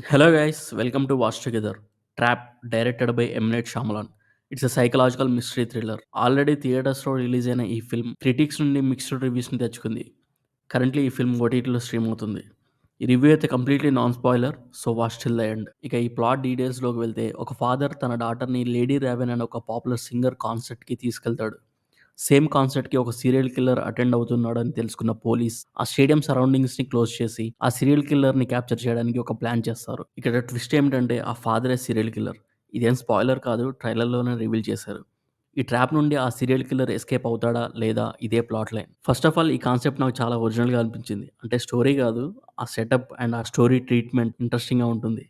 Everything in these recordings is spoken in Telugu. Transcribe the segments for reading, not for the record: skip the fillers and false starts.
Hello guys, welcome to Watch Together. Trap, directed by M. Night Shyamalan. It's a psychological mystery thriller. Already థియేటర్స్లో రిలీజ్ అయిన ఈ ఫిల్మ్ క్రిటిక్స్ నుండి మిక్స్డ్ రివ్యూస్ని తెచ్చుకుంది. కరెంట్లీ ఈ ఫిల్మ్ ఓటీటీలో స్ట్రీమ్ అవుతుంది. ఈ రివ్యూ అయితే completely non spoiler, so watch till the end. ఇక ఈ ప్లాట్ డీటెయిల్స్లోకి వెళ్తే ఒక ఫాదర్ తన డాటర్ని లేడీ రావెన్ అనే ఒక పాపులర్ సింగర్ కాన్సర్ట్కి తీసుకెళ్తాడు. సేమ్ కాన్సర్ట్‌కి ఒక సీరియల్ కిల్లర్ అటెండ్ అవుతున్నాడని తెలుసుకున్న పోలీస్ ఆ స్టేడియం సరౌండింగ్స్‌ని క్లోజ్ చేసి, ఆ సీరియల్ కిల్లర్‌ని క్యాప్చర్ చేయడానికి ఒక ప్లాన్ చేస్తారు. ఇక్కడ ట్విస్ట్ ఏమిటంటే ఆ ఫాదరే సీరియల్ కిల్లర్. ఇదేం స్పాయిలర్ కాదు, ట్రైలర్‌లోనే రివీల్ చేశారు. ఈ ట్రాప్ నుండి ఆ సీరియల్ కిల్లర్ ఎస్కేప్ అవుతాడా? లేదా? ఇదే plot line. First of all ఈ కాన్సెప్ట్ నాకు చాలా ఒరిజినల్‌గా అనిపించింది. అంటే స్టోరీ కాదు, ఆ సెటప్ అండ్ ఆ స్టోరీ ట్రీట్‌మెంట్ ఇంట్రెస్టింగ్‌గా ఉంటుంది.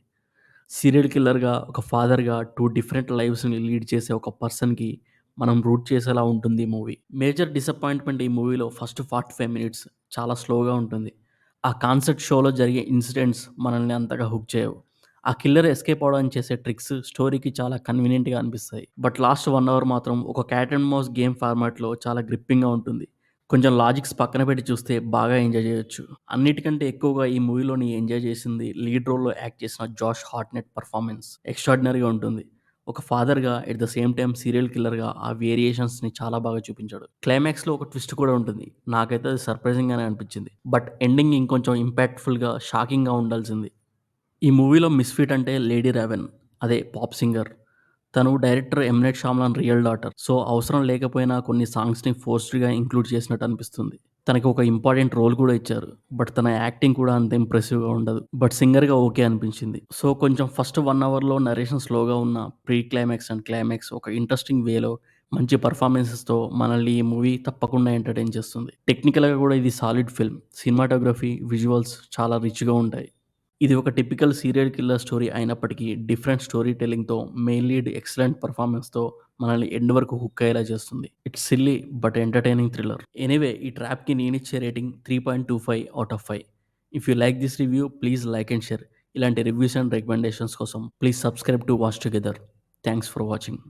సీరియల్ కిల్లర్‌గా, ఒక ఫాదర్‌గా 2 డిఫరెంట్ లైవ్స్‌ని లీడ్ చేసే ఒక పర్సన్‌కి మనం రూట్ చేసేలా ఉంటుంది ఈ మూవీ. మేజర్ డిసప్పాయింట్‌మెంట్ ఈ మూవీలో ఫస్ట్ 45 మినిట్స్ చాలా స్లోగా ఉంటుంది. ఆ కాన్సర్ట్ షోలో జరిగే ఇన్సిడెంట్స్ మనల్ని అంతగా హుక్ చేయవు. ఆ కిల్లర్ ఎస్కేప్ అవ్వడానికి చేసే ట్రిక్స్ స్టోరీకి చాలా కన్వీనియంట్‌గా అనిపిస్తాయి. బట్ లాస్ట్ 1 అవర్ మాత్రం ఒక క్యాట్ అండ్ మౌస్ గేమ్ ఫార్మాట్‌లో చాలా గ్రిప్పింగ్‌గా ఉంటుంది. కొంచెం లాజిక్స్ పక్కన పెట్టి చూస్తే బాగా ఎంజాయ్ చేయొచ్చు. అన్నిటికంటే ఎక్కువగా ఈ మూవీలోని ఎంజాయ్ చేసింది లీడ్ రోల్‌లో యాక్ట్ చేసిన జాష్ హార్ట్‌నెట్ పర్ఫార్మెన్స్ ఎక్స్ట్రార్డినరీగా ఉంటుంది. ఒక ఫాదర్‌గా at the same time serial కిల్లర్‌గా ఆ వేరియేషన్స్‌ని చాలా బాగా చూపించాడు. క్లైమాక్స్‌లో ఒక ట్విస్ట్ కూడా ఉంటుంది. నాకైతే అది సర్ప్రైజింగ్‌గానే అనిపించింది. బట్ ఎండింగ్ ఇంకొంచెం ఇంపాక్ట్‌ఫుల్‌గా, షాకింగ్‌గా ఉండాల్సింది. ఈ మూవీలో మిస్‌ఫిట్ అంటే లేడీ రావెన్. అదే పాప్ సింగర్. తను డైరెక్టర్ 'ఎమ్ నైట్ ష్యామలాన్' రియల్ డాటర్. సో, అవసరం లేకపోయినా కొన్ని సాంగ్స్‌ని ఫోర్స్డ్‌గా ఇంక్లూడ్ చేసినట్టు అనిపిస్తుంది. తనకి ఒక ఇంపార్టెంట్ రోల్ కూడా ఇచ్చారు. బట్ తన యాక్టింగ్ కూడా అంత ఇంప్రెసివ్‌గా ఉండదు. బట్ సింగర్‌గా ఓకే అనిపించింది. సో, కొంచెం ఫస్ట్ 1 అవర్‌లో నరేషన్ స్లోగా ఉన్న ప్రీ క్లైమాక్స్ అండ్ క్లైమాక్స్ ఒక ఇంట్రెస్టింగ్ వేలో మంచి పెర్ఫార్మన్సెస్‌తో మనల్ని ఈ మూవీ తప్పకుండా ఎంటర్‌టైన్ చేస్తుంది. టెక్నికల్‌గా కూడా ఇది సాలిడ్ ఫిల్మ్. సినిమాటోగ్రఫీ, విజువల్స్ చాలా రిచ్‌గా ఉంటాయి. ఇది ఒక టిపికల్ సీరియల్ కిల్లర్ స్టోరీ అయినప్పటికీ డిఫరెంట్ స్టోరీ టెల్లింగ్‌తో మెయిన్ లీడ్ ఎక్సలెంట్ పెర్ఫార్మన్స్‌తో మనల్ని ఎండ్ వరకు హుక్ అయ్యేలా చేస్తుంది. It's silly but entertaining thriller. Anyway ఈ ట్రాప్‌కి నేనిచ్చే rating 3.25 out of 5. If you like this review please like and share. ఇలాంటి రివ్యూస్ అండ్ రికమెండేషన్స్ కోసం please subscribe to watch together. Thanks for watching.